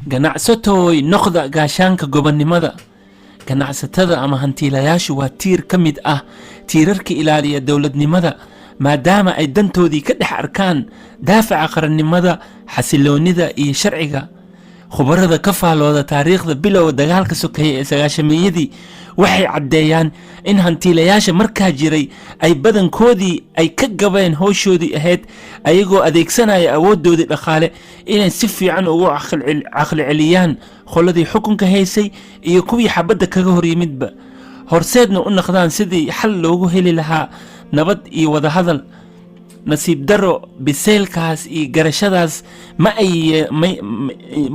ganacsatooy noqda gaashaanka gobonnimada. ganacsatada ama hantiilayaashu waa tiir ka mid ah tiirarka ilaaliya dowladnimada, maadaama ay dantoodii ka dhex arkaan daafaca qarannimada, xasiloonida iyo sharciga. khubarada ka faalooda taariikhda bilowga dagaalka sokeeye ee sagaashameeyadii waxay caddeeyaan in hantiilayaasha markaa jiray ay badankoodii ay ka gabeen howshoodii ahayd ayagoo adeegsanaya awooddoodii dhaqaale inay si fiican ugu caqli celiyaan qoladii xukunka haysay iyo kuwii xabadda kaga hor yimidba, horseedna u noqdaan sidii xal loogu heli lahaa nabad iyo wadahadal. nasiib daro biseylkaas iyo garashadaas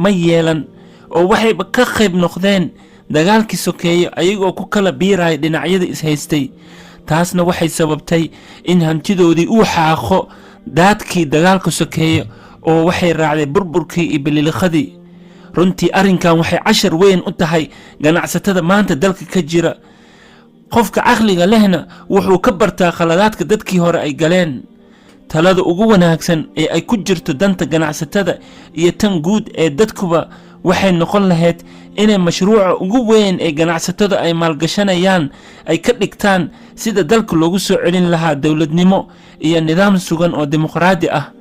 ma yeelan oo waxayba ka qayb noqdeen dagaalkii sokeeye ayagoo ku kala biiraya dhinacyada ishaystay. taasna waxay sababtay in hantidoodii uu xaaqo daadkii dagaalka sokeeye oo waxay raacday burburkii iyo bililiqadii. runtii arrinkan waxay cashar weyn u tahay ganacsatada maanta dalka ka jira. qofka caqliga lehna wuxuu ka bartaa khaladaadka dadkii hore ay galeen. talada ugu wanaagsan ee ay ku jirto danta ganacsatada iyo tan guud ee dadkuba waxay noqon lahayd inay mashruuca ugu weyn ee ganacsatada ay maalgashanayaan ay ka dhigtaan sida dalka loogu soo celin lahaa dowladnimo iyo nidaam sugan oo dimuqraadi ah.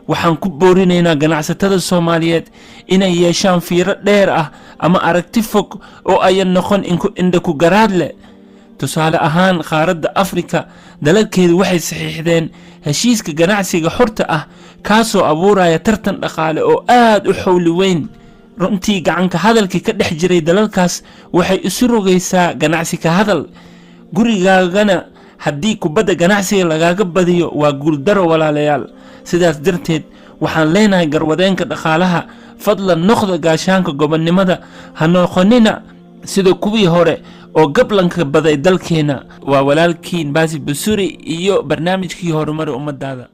waxaan ku boorinaynaa ganacsatada Soomaaliyeed inay yeeshaan fiiro dheer ah ama aragti fog oo ayan noqon indha ku garaad leh. tusaale ahaan qaaradda Afrika dalalkeedu waxay saxiixdeen heshiiska ganacsiga xorta ah kaasoo abuuraya tartan dhaqaale oo aad u xawli weyn. runtii gacanka hadalkii ka dhex jiray dalalkaas waxay isu rogaysaa ganacsi ka hadal. gurigaagana haddii kubadda ganacsiga lagaaga badiyo waa guuldaro walaalayaal. sidaas darteed waxaan leenahay garwadeenka dhaqaalaha fadlan noqda gaashaanka gobonnimada, ha noqonina sida kuwii hore oo gablanka baday dalkeena. waa walaalkiin Baasi Busuri iyo barnaamijkii horumar ummadaada.